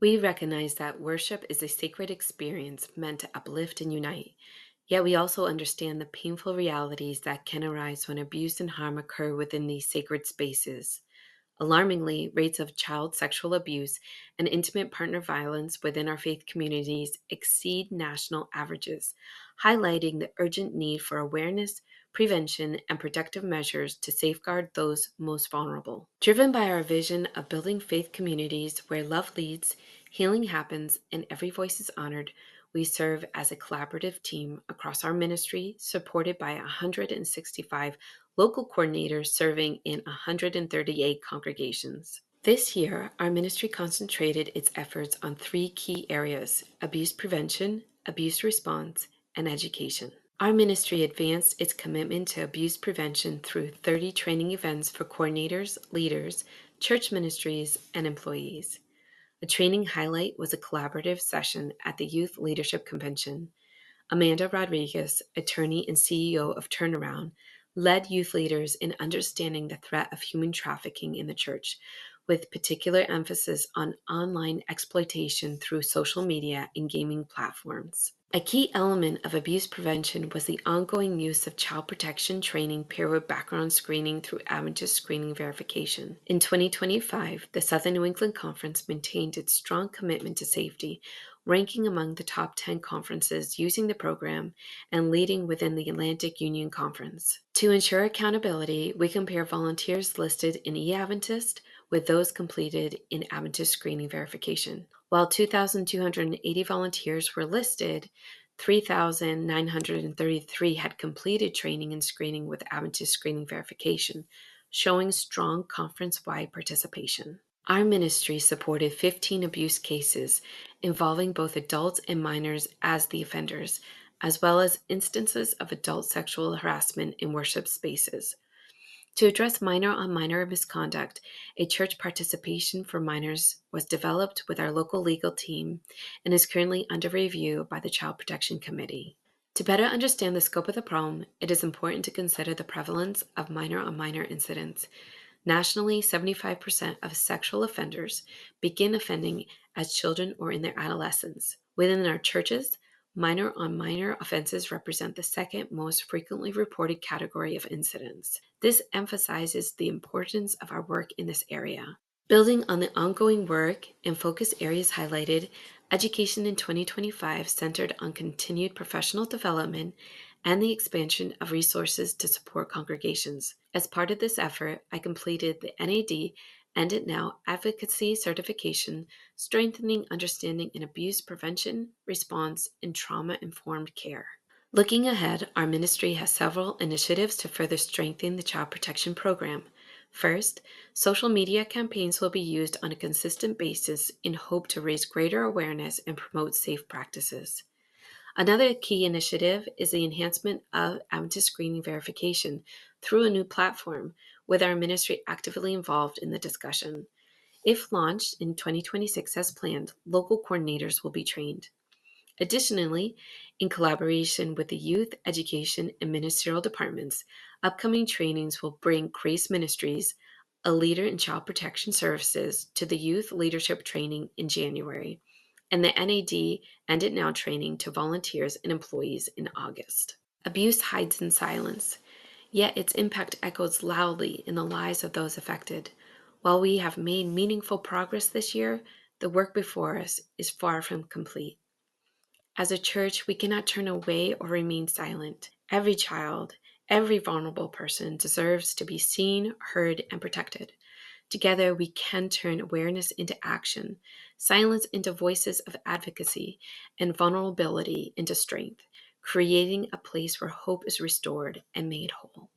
We recognize that worship is a sacred experience meant to uplift and unite. Yet we also understand the painful realities that can arise when abuse and harm occur within these sacred spaces. Alarmingly, rates of child sexual abuse and intimate partner violence within our faith communities exceed national averages, highlighting the urgent need for awareness, prevention, and protective measures to safeguard those most vulnerable. Driven by our vision of building faith communities where love leads, healing happens, and every voice is honored, we serve as a collaborative team across our ministry, supported by 165 local coordinators serving in 138 congregations. This year, our ministry concentrated its efforts on three key areas: abuse prevention, abuse response, and education. Our ministry advanced its commitment to abuse prevention through 30 training events for coordinators, leaders, church ministries, and employees. A training highlight was a collaborative session at the Youth Leadership Convention. Amanda Rodriguez, attorney and CEO of Turnaround, led youth leaders in understanding the threat of human trafficking in the church, with particular emphasis on online exploitation through social media and gaming platforms. A key element of abuse prevention was the ongoing use of child protection training paired with background screening through Adventist Screening Verification. In 2025, the Southern New England Conference maintained its strong commitment to safety, ranking among the top 10 conferences using the program and leading within the Atlantic Union Conference. To ensure accountability, we compare volunteers listed in eAdventist with those completed in Adventist Screening Verification. While 2,280 volunteers were listed, 3,933 had completed training and screening with Adventist Screening Verification, showing strong conference-wide participation. Our ministry supported 15 abuse cases involving both adults and minors as the offenders, as well as instances of adult sexual harassment in worship spaces. To address minor-on-minor misconduct, a church participation for minors was developed with our local legal team and is currently under review by the Child Protection Committee. To better understand the scope of the problem, it is important to consider the prevalence of minor-on-minor incidents. Nationally, 75% of sexual offenders begin offending as children or in their adolescence. Within our churches, minor-on-minor offenses represent the second most frequently reported category of incidents. This emphasizes the importance of our work in this area. Building on the ongoing work and focus areas highlighted, education in 2025 centered on continued professional development and the expansion of resources to support congregations. As part of this effort, I completed the NAD End It Now Advocacy Certification, strengthening understanding in abuse prevention, response, and trauma-informed care. Looking ahead, our ministry has several initiatives to further strengthen the child protection program. First, social media campaigns will be used on a consistent basis in hope to raise greater awareness and promote safe practices. Another key initiative is the enhancement of Adventist Screening Verification through a new platform, with our ministry actively involved in the discussion. If launched in 2026 as planned, local coordinators will be trained. Additionally, in collaboration with the youth, education, and ministerial departments, upcoming trainings will bring Grace Ministries, a leader in child protection services, to the youth leadership training in January, and the NAD End It Now training to volunteers and employees in August. Abuse hides in silence, yet its impact echoes loudly in the lives of those affected. While we have made meaningful progress this year, the work before us is far from complete. As a church, we cannot turn away or remain silent. Every child, every vulnerable person deserves to be seen, heard, and protected. Together, we can turn awareness into action, silence into voices of advocacy, and vulnerability into strength, creating a place where hope is restored and made whole.